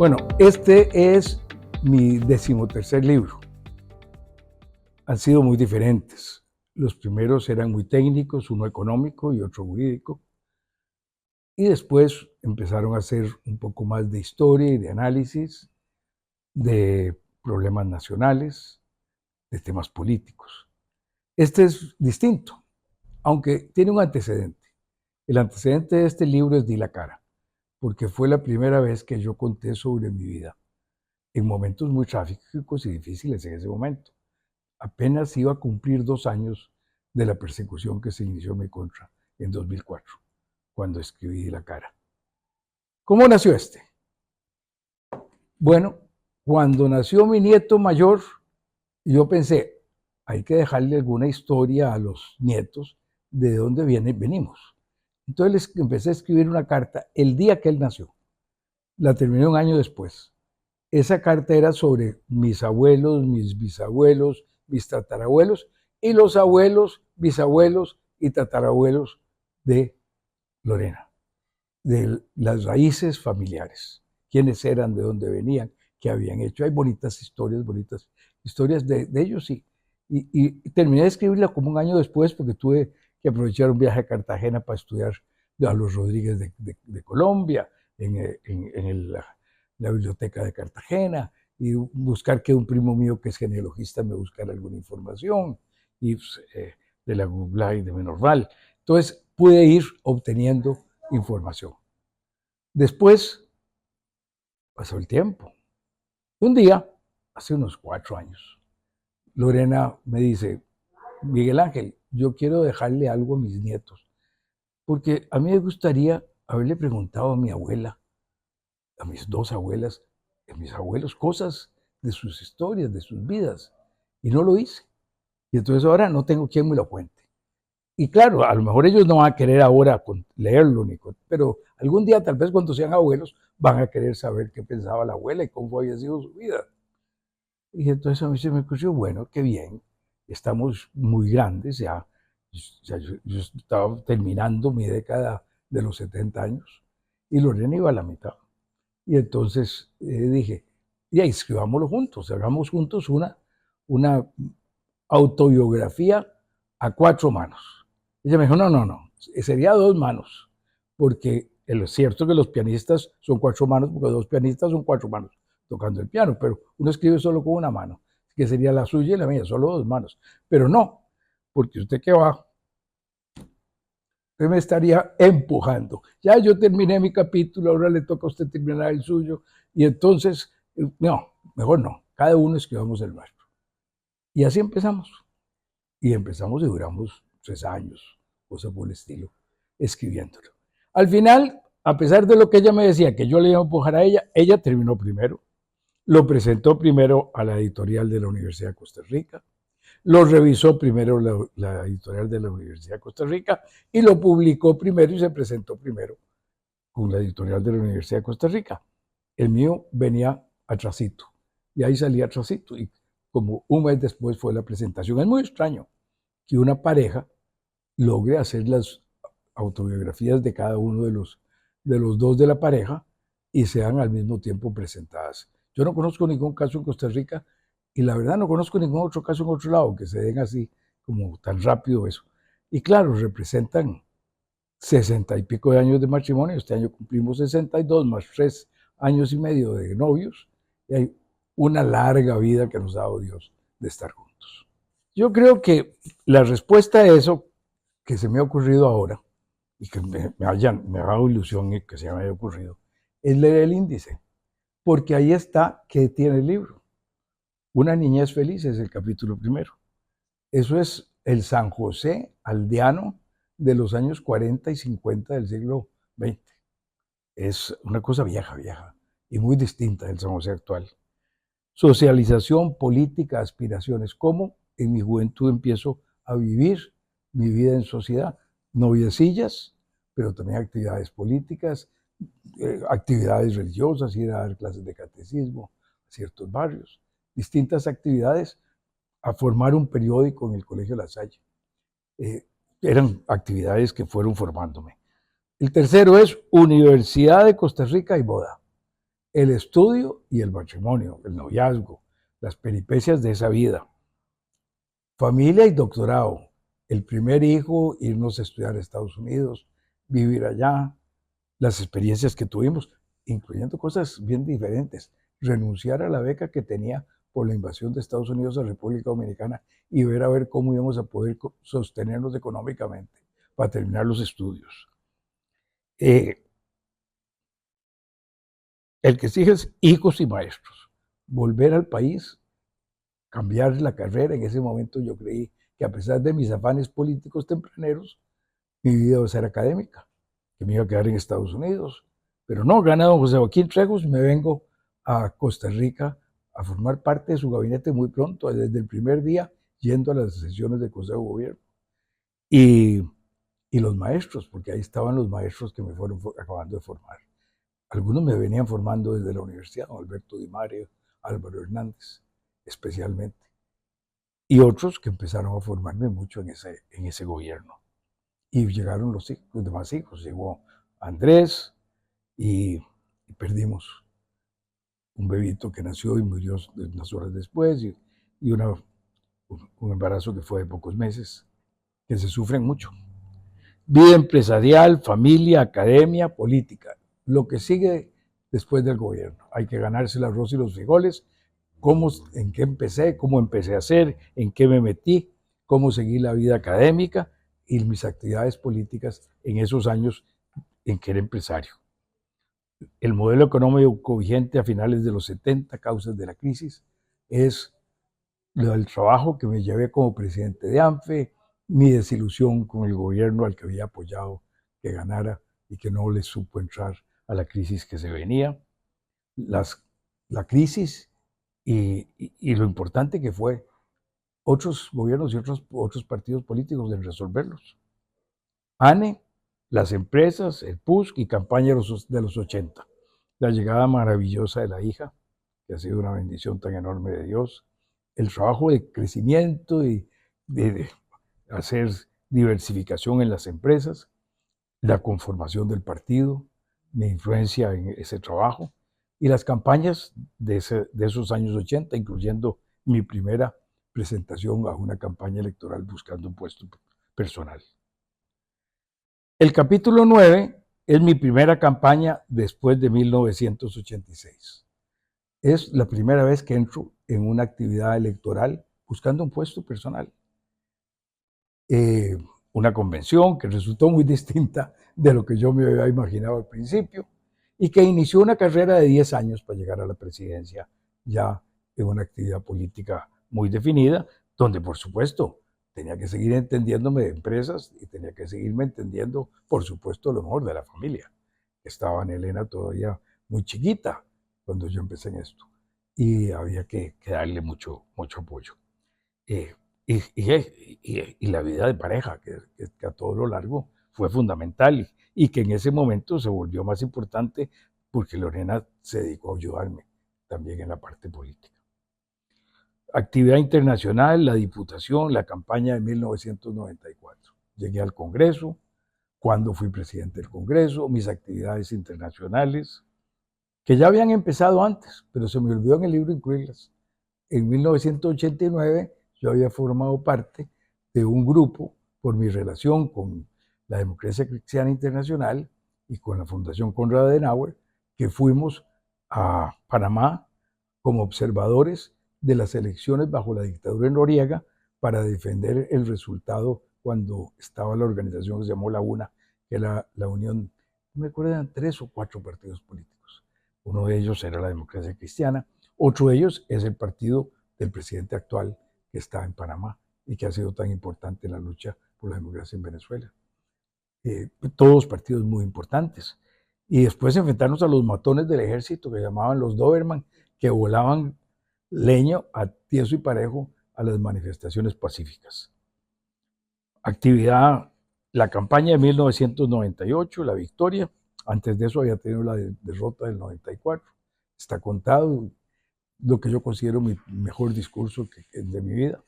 Bueno, este es mi 13º libro. Han sido muy diferentes. Los primeros eran muy técnicos, uno económico y otro jurídico. Y después empezaron a hacer un poco más de historia y de análisis de problemas nacionales, de temas políticos. Este es distinto, aunque tiene un antecedente. El antecedente de este libro es Di la cara, porque fue la primera vez que yo conté sobre mi vida, en momentos muy trágicos y difíciles en ese momento. Apenas iba a cumplir 2 años de la persecución que se inició en mi contra en 2004, cuando escribí Di la cara. ¿Cómo nació este? Bueno, cuando nació mi nieto mayor, yo pensé, hay que dejarle alguna historia a los nietos de dónde venimos. Entonces les empecé a escribir una carta el día que él nació. La terminé un año después. Esa carta era sobre mis abuelos, mis bisabuelos, mis tatarabuelos y los abuelos, bisabuelos y tatarabuelos de Lorena, de las raíces familiares, quiénes eran, de dónde venían, qué habían hecho. Hay bonitas historias de ellos y terminé de escribirla como un año después porque tuve que aprovechar un viaje a Cartagena para estudiar a los Rodríguez de Colombia, en la biblioteca de Cartagena, y buscar que un primo mío que es genealogista me buscara alguna información, y pues, de la Google y de Menorval. Entonces pude ir obteniendo información. Después pasó el tiempo. Un día, hace unos 4 años, Lorena me dice, Miguel Ángel, yo quiero dejarle algo a mis nietos, porque a mí me gustaría haberle preguntado a mi abuela, a mis 2 abuelas, a mis abuelos, cosas de sus historias, de sus vidas, y no lo hice. Y entonces ahora no tengo quien me lo cuente. Y claro, a lo mejor ellos no van a querer ahora leerlo, pero algún día, tal vez cuando sean abuelos, van a querer saber qué pensaba la abuela y cómo había sido su vida. Y entonces a mí se me ocurrió, bueno, qué bien, estamos muy grandes ya. Yo estaba terminando mi década de los 70 años y Lorena iba a la mitad. Y entonces dije, ya escribámoslo juntos, hagamos juntos una autobiografía a 4 manos. Ella me dijo, no, sería a 2 manos, porque es cierto que los pianistas son 4 manos, porque 2 pianistas son 4 manos tocando el piano, pero uno escribe solo con una mano, que sería la suya y la mía, solo 2 manos. Pero no, porque usted que va, usted me estaría empujando. Ya yo terminé mi capítulo, ahora le toca a usted terminar el suyo, y entonces, no, mejor no, cada uno escribamos el nuestro. Y así empezamos. Y empezamos y duramos 3 años, cosa por el estilo, escribiéndolo. Al final, a pesar de lo que ella me decía, que yo le iba a empujar a ella, ella terminó primero. Lo presentó primero a la editorial de la Universidad de Costa Rica, lo revisó primero la editorial de la Universidad de Costa Rica y lo publicó primero y se presentó primero con la editorial de la Universidad de Costa Rica. El mío venía atrasito y ahí salía atrasito y como un mes después fue la presentación. Es muy extraño que una pareja logre hacer las autobiografías de cada uno de los 2 de la pareja y sean al mismo tiempo presentadas. Yo no conozco ningún caso en Costa Rica y la verdad no conozco ningún otro caso en otro lado que se den así como tan rápido eso. Y claro, representan 60 y pico de años de matrimonio. Este año cumplimos 62 más 3 años y medio de novios y hay una larga vida que nos ha dado Dios de estar juntos. Yo creo que la respuesta a eso que se me ha ocurrido ahora y que me ha dado ilusión y que se me haya ocurrido es leer el índice, porque ahí está que tiene el libro. Una niñez feliz es el capítulo primero. Eso es el San José aldeano de los años 40 y 50 del siglo XX. Es una cosa vieja y muy distinta del San José actual. Socialización, política, aspiraciones. ¿Cómo en mi juventud empiezo a vivir mi vida en sociedad? Noviecillas, pero también actividades políticas, actividades religiosas, ir a dar clases de catecismo a ciertos barrios, distintas actividades, a formar un periódico en el Colegio La Salle. Eran actividades que fueron formándome. El tercero es Universidad de Costa Rica y boda. el estudio y el matrimonio, el noviazgo, las peripecias de esa vida. Familia y doctorado. El primer hijo, irnos a estudiar a Estados Unidos, vivir allá, las experiencias que tuvimos, incluyendo cosas bien diferentes. Renunciar a la beca que tenía por la invasión de Estados Unidos a la República Dominicana y ver a ver cómo íbamos a poder sostenernos económicamente para terminar los estudios. El que sigue es hijos y maestros. Volver al país, cambiar la carrera. En ese momento yo creí que a pesar de mis afanes políticos tempraneros, mi vida iba a ser académica, que me iba a quedar en Estados Unidos. Pero no, gana don José Joaquín Trejos, me vengo a Costa Rica a formar parte de su gabinete muy pronto, desde el primer día, yendo a las sesiones del Consejo de Gobierno. Y los maestros, porque ahí estaban los maestros que me fueron acabando de formar. Algunos me venían formando desde la universidad, don Alberto Di Mario, Álvaro Hernández, especialmente. Y otros que empezaron a formarme mucho en ese gobierno. Y llegaron los demás hijos. Llegó Andrés y perdimos un bebito que nació y murió unas horas después. Y un embarazo que fue de pocos meses, que se sufren mucho. Vida empresarial, familia, academia, política. Lo que sigue después del gobierno. Hay que ganarse el arroz y los frijoles. En qué empecé, cómo empecé a hacer, en qué me metí, cómo seguí la vida académica y mis actividades políticas en esos años en que era empresario. El modelo económico vigente a finales de los 70, causas de la crisis, es el trabajo que me llevé como presidente de ANFE, mi desilusión con el gobierno al que había apoyado que ganara y que no le supo entrar a la crisis que se venía, la crisis y lo importante que fue otros gobiernos y otros partidos políticos en resolverlos. ANE, las empresas, el PUSC y campaña de los 80. La llegada maravillosa de la hija, que ha sido una bendición tan enorme de Dios. El trabajo de crecimiento y de hacer diversificación en las empresas. La conformación del partido, mi influencia en ese trabajo. Y las campañas de esos años 80, incluyendo mi primera presentación a una campaña electoral buscando un puesto personal. El capítulo 9 es mi primera campaña después de 1986. Es la primera vez que entro en una actividad electoral buscando un puesto personal. Una convención que resultó muy distinta de lo que yo me había imaginado al principio y que inició una carrera de 10 años para llegar a la presidencia, ya en una actividad política muy definida, donde por supuesto tenía que seguir entendiéndome de empresas y tenía que seguirme entendiendo, por supuesto, lo mejor de la familia. Estaba en Elena todavía muy chiquita cuando yo empecé en esto y había que darle mucho apoyo. Y la vida de pareja, que a todo lo largo fue fundamental y que en ese momento se volvió más importante porque Lorena se dedicó a ayudarme también en la parte política. Actividad internacional, la Diputación, la campaña de 1994. Llegué al Congreso, cuando fui presidente del Congreso, mis actividades internacionales, que ya habían empezado antes, pero se me olvidó en el libro incluirlas. En 1989 yo había formado parte de un grupo por mi relación con la Democracia Cristiana Internacional y con la Fundación Konrad Adenauer, que fuimos a Panamá como observadores de las elecciones bajo la dictadura en Noriega para defender el resultado cuando estaba la organización que se llamó la UNA, que era la unión, no me acuerdo, eran 3 o 4 partidos políticos. Uno de ellos era la Democracia Cristiana, otro de ellos es el partido del presidente actual que está en Panamá y que ha sido tan importante en la lucha por la democracia en Venezuela. Todos partidos muy importantes. Y después enfrentarnos a los matones del ejército que llamaban los Doberman, que volaban leño a tieso y parejo a las manifestaciones pacíficas. Actividad, la campaña de 1998, la victoria. Antes de eso había tenido la derrota del 94. Está contado lo que yo considero mi mejor discurso de mi vida.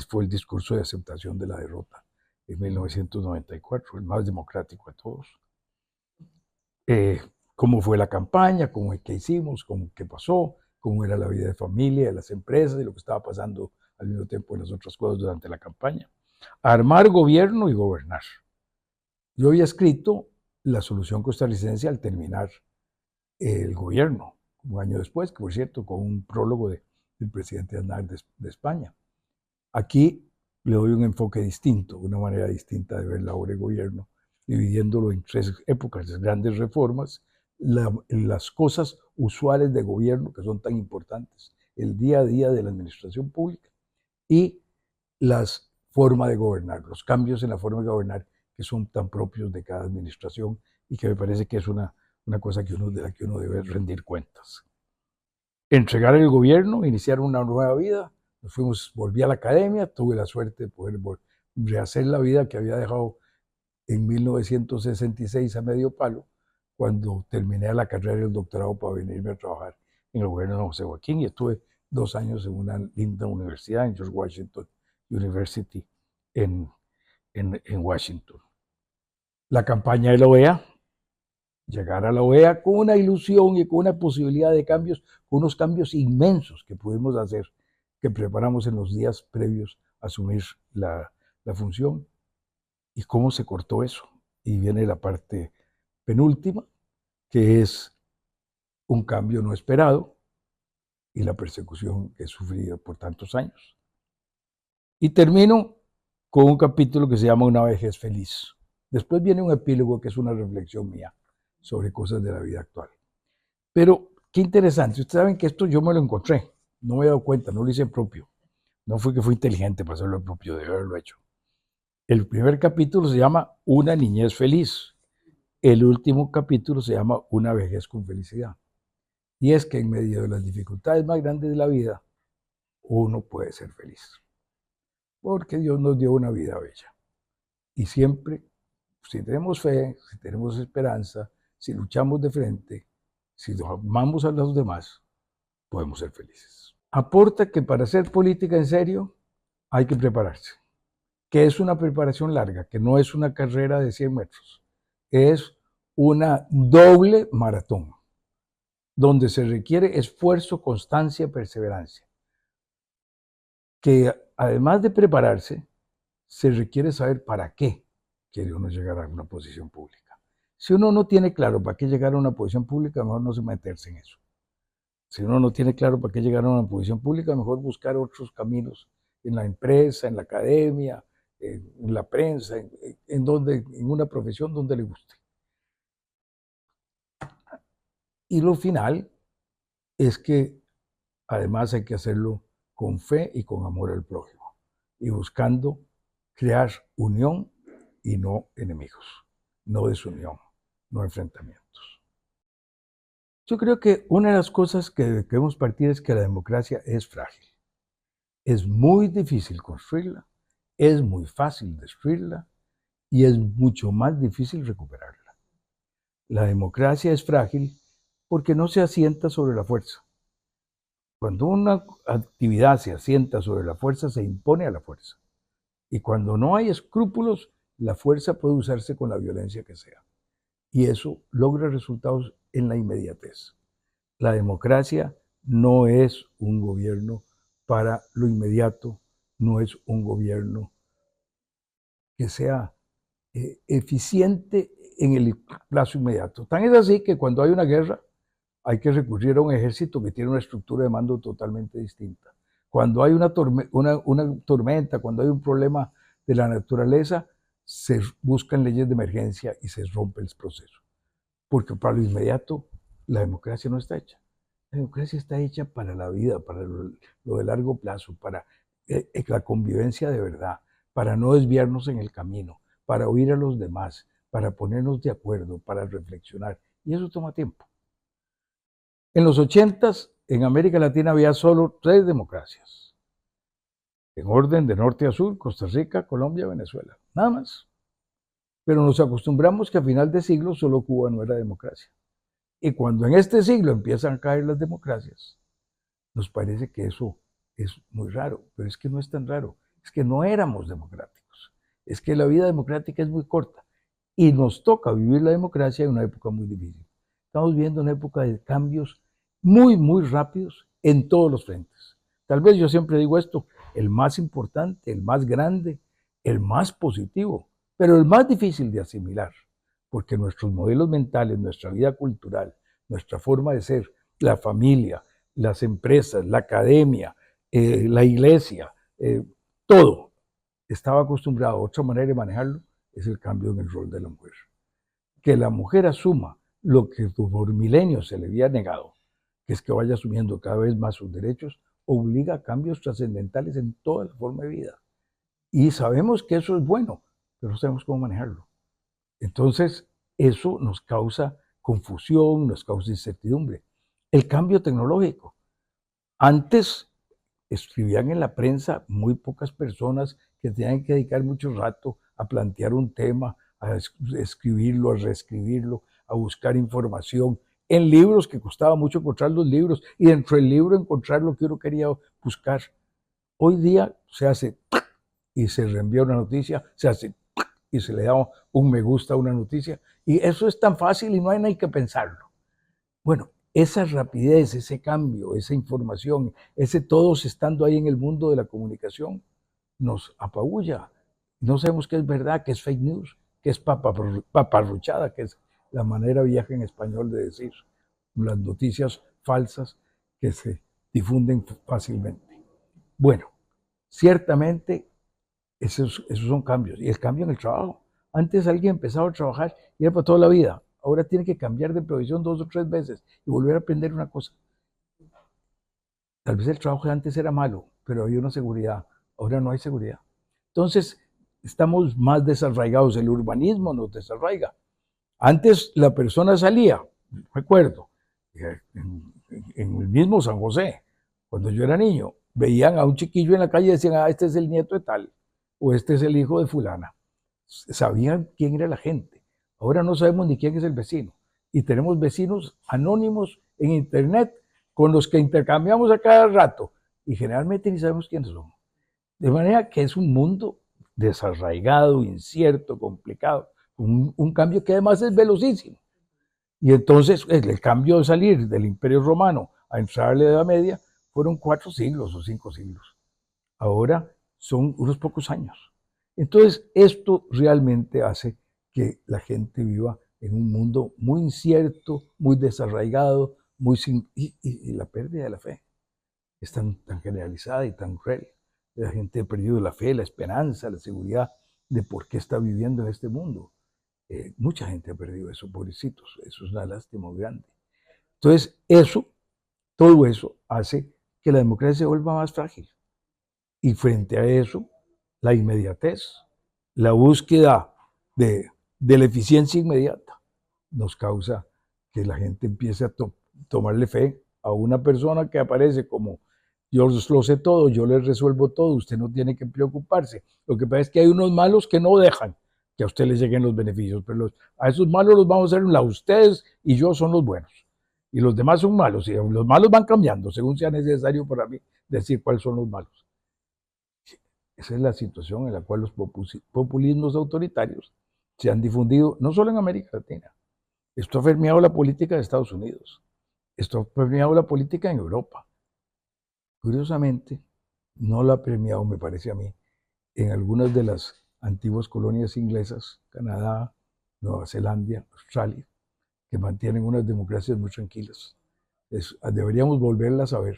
Fue el discurso de aceptación de la derrota en 1994, el más democrático de todos. cómo fue la campaña, qué hicimos, qué pasó, cómo era la vida de familia, de las empresas y lo que estaba pasando al mismo tiempo en las otras cosas durante la campaña. Armar gobierno y gobernar. Yo había escrito la solución costarricense al terminar el gobierno, un año después, que por cierto, con un prólogo del presidente Aznar de España. Aquí le doy un enfoque distinto, una manera distinta de ver la obra de gobierno, dividiéndolo en 3 épocas, las grandes reformas, las cosas usuales de gobierno que son tan importantes, el día a día de la administración pública y las formas de gobernar, los cambios en la forma de gobernar que son tan propios de cada administración y que me parece que es una cosa de la que uno debe rendir cuentas. Entregar el gobierno, iniciar una nueva vida, volví a la academia, tuve la suerte de poder rehacer la vida que había dejado en 1966 a medio palo, cuando terminé la carrera y el doctorado para venirme a trabajar en el gobierno de José Joaquín, y estuve 2 años en una linda universidad, en George Washington University, en Washington. La campaña de la OEA, llegar a la OEA con una ilusión y con una posibilidad de cambios, con unos cambios inmensos que pudimos hacer, que preparamos en los días previos a asumir la función, y cómo se cortó eso. Y viene la parte penúltima, que es un cambio no esperado y la persecución que he sufrido por tantos años. Y termino con un capítulo que se llama Una vejez feliz. Después viene un epílogo que es una reflexión mía sobre cosas de la vida actual. Pero qué interesante, ustedes saben que esto yo me lo encontré, no me he dado cuenta, no lo hice propio. No fue que fui inteligente para hacerlo propio, de haberlo hecho. El primer capítulo se llama Una niñez feliz. El último capítulo se llama Una vejez con felicidad. Y es que en medio de las dificultades más grandes de la vida, uno puede ser feliz. Porque Dios nos dio una vida bella. Y siempre, si tenemos fe, si tenemos esperanza, si luchamos de frente, si nos amamos a los demás, podemos ser felices. Aporta que para hacer política en serio hay que prepararse. Que es una preparación larga, que no es una carrera de 100 metros. Es una doble maratón, donde se requiere esfuerzo, constancia, perseverancia. Que además de prepararse, se requiere saber para qué quiere uno llegar a una posición pública. Si uno no tiene claro para qué llegar a una posición pública, mejor no se meterse en eso. Si uno no tiene claro para qué llegar a una posición pública, mejor buscar otros caminos en la empresa, en la academia, en la prensa, en una profesión donde le guste. Y lo final es que además hay que hacerlo con fe y con amor al prójimo y buscando crear unión y no enemigos, no desunión, no enfrentamientos. Yo creo que una de las cosas que debemos partir es que la democracia es frágil. Es muy difícil construirla, es muy fácil destruirla y es mucho más difícil recuperarla. La democracia es frágil porque no se asienta sobre la fuerza. Cuando una actividad se asienta sobre la fuerza, se impone a la fuerza. Y cuando no hay escrúpulos, la fuerza puede usarse con la violencia que sea. Y eso logra resultados en la inmediatez. La democracia no es un gobierno para lo inmediato, no es un gobierno que sea eficiente en el plazo inmediato. Tan es así que cuando hay una guerra, hay que recurrir a un ejército que tiene una estructura de mando totalmente distinta. Cuando hay una tormenta, cuando hay un problema de la naturaleza, se buscan leyes de emergencia y se rompe el proceso. Porque para lo inmediato, la democracia no está hecha. La democracia está hecha para la vida, para lo de largo plazo, para la convivencia de verdad, para no desviarnos en el camino, para oír a los demás, para ponernos de acuerdo, para reflexionar. Y eso toma tiempo. En los 80s, en América Latina había solo 3 democracias. En orden de norte a sur, Costa Rica, Colombia, Venezuela. Nada más. Pero nos acostumbramos que a final de siglo solo Cuba no era democracia. Y cuando en este siglo empiezan a caer las democracias, nos parece que eso es muy raro, pero es que no es tan raro, es que no éramos democráticos, es que la vida democrática es muy corta y nos toca vivir la democracia en una época muy difícil. estamos viviendo una época de cambios muy, muy rápidos en todos los frentes. Tal vez yo siempre digo esto, el más importante, el más grande, el más positivo, pero el más difícil de asimilar, porque nuestros modelos mentales, nuestra vida cultural, nuestra forma de ser, la familia, las empresas, la academia, la iglesia, todo estaba acostumbrado a otra manera de manejarlo, es el cambio en el rol de la mujer. Que la mujer asuma lo que por milenios se le había negado, que es que vaya asumiendo cada vez más sus derechos, obliga a cambios trascendentales en toda la forma de vida. Y sabemos que eso es bueno, pero no sabemos cómo manejarlo. Entonces, eso nos causa confusión, nos causa incertidumbre. El cambio tecnológico. Antes escribían en la prensa muy pocas personas que tenían que dedicar mucho rato a plantear un tema, a escribirlo, a reescribirlo, a buscar información en libros que costaba mucho encontrar los libros y dentro del libro encontrar lo que uno quería buscar. Hoy día se hace y se reenvía una noticia, se hace y se le da un me gusta a una noticia y eso es tan fácil y no hay que pensarlo. Bueno, esa rapidez, ese cambio, esa información, ese todos estando ahí en el mundo de la comunicación, nos apabulla. No sabemos qué es verdad, qué es fake news, qué es paparruchada, que es la manera vieja en español de decir las noticias falsas que se difunden fácilmente. Bueno, ciertamente esos son cambios. Y el cambio en el trabajo. Antes alguien empezaba a trabajar y era para toda la vida. Ahora tiene que cambiar de profesión 2 o 3 veces y volver a aprender una cosa. Tal vez el trabajo de antes era malo, pero había una seguridad. Ahora no hay seguridad. Entonces, estamos más desarraigados. El urbanismo nos desarraiga. Antes la persona salía, recuerdo, en el mismo San José, cuando yo era niño, veían a un chiquillo en la calle y decían, ah, este es el nieto de tal, o este es el hijo de fulana. Sabían quién era la gente. Ahora no sabemos ni quién es el vecino. Y tenemos vecinos anónimos en internet con los que intercambiamos a cada rato y generalmente ni sabemos quiénes son. De manera que es un mundo desarraigado, incierto, complicado, un cambio que además es velocísimo. Y entonces el cambio de salir del Imperio Romano a entrar a la Edad Media fueron 4 siglos o 5 siglos. Ahora son unos pocos años. Entonces esto realmente hace que la gente viva en un mundo muy incierto, muy desarraigado, y la pérdida de la fe es tan generalizada y tan cruel. La gente ha perdido la fe, la esperanza, la seguridad de por qué está viviendo en este mundo. Mucha gente ha perdido eso, pobrecitos. Eso es una lástima muy grande. Entonces, todo eso hace que la democracia se vuelva más frágil. Y frente a eso, la inmediatez, la búsqueda de la eficiencia inmediata, nos causa que la gente empiece a tomarle fe a una persona que aparece como yo lo sé todo, yo les resuelvo todo, usted no tiene que preocuparse. Lo que pasa es que hay unos malos que no dejan que a usted les lleguen los beneficios, pero a esos malos los vamos a hacer ustedes y yo son los buenos. Y los demás son malos, y los malos van cambiando según sea necesario para mí decir cuáles son los malos. Esa es la situación en la cual los populismos autoritarios se han difundido, no solo en América Latina. Esto ha permeado la política de Estados Unidos. Esto ha permeado la política en Europa. Curiosamente, no lo ha permeado, me parece a mí, en algunas de las antiguas colonias inglesas, Canadá, Nueva Zelanda, Australia, que mantienen unas democracias muy tranquilas. Deberíamos volverlas a ver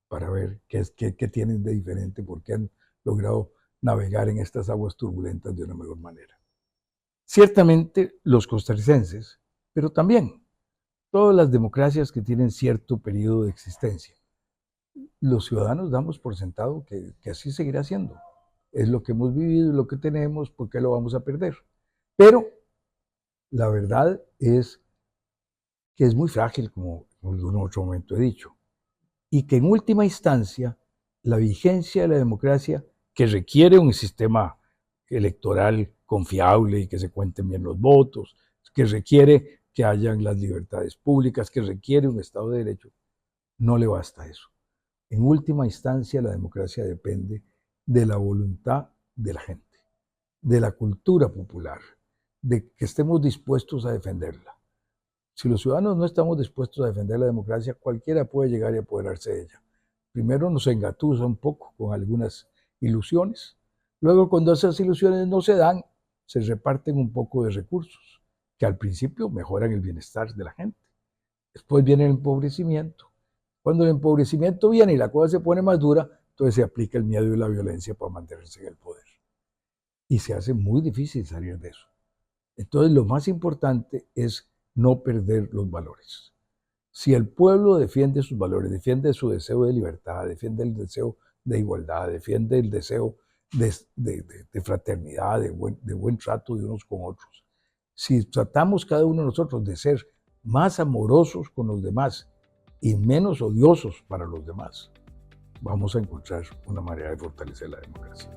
para ver qué tienen de diferente, por qué han logrado navegar en estas aguas turbulentas de una mejor manera. Ciertamente los costarricenses, pero también todas las democracias que tienen cierto periodo de existencia, los ciudadanos damos por sentado que así seguirá siendo. Es lo que hemos vivido, es lo que tenemos, ¿por qué lo vamos a perder? Pero la verdad es que es muy frágil, como en otro momento he dicho, y que en última instancia la vigencia de la democracia, que requiere un sistema electoral confiable y que se cuenten bien los votos, que requiere que hayan las libertades públicas, que requiere un Estado de Derecho, no le basta eso. En última instancia, la democracia depende de la voluntad de la gente, de la cultura popular, de que estemos dispuestos a defenderla. Si los ciudadanos no estamos dispuestos a defender la democracia, cualquiera puede llegar y apoderarse de ella. Primero nos engatusa un poco con algunas ilusiones. Luego, cuando esas ilusiones no se dan, se reparten un poco de recursos, que al principio mejoran el bienestar de la gente. Después viene el empobrecimiento. Cuando el empobrecimiento viene y la cosa se pone más dura, entonces se aplica el miedo y la violencia para mantenerse en el poder. Y se hace muy difícil salir de eso. Entonces, lo más importante es no perder los valores. Si el pueblo defiende sus valores, defiende su deseo de libertad, defiende el deseo de igualdad, defiende el deseo de fraternidad, de buen trato de unos con otros, si tratamos cada uno de nosotros de ser más amorosos con los demás y menos odiosos para los demás, vamos a encontrar una manera de fortalecer la democracia.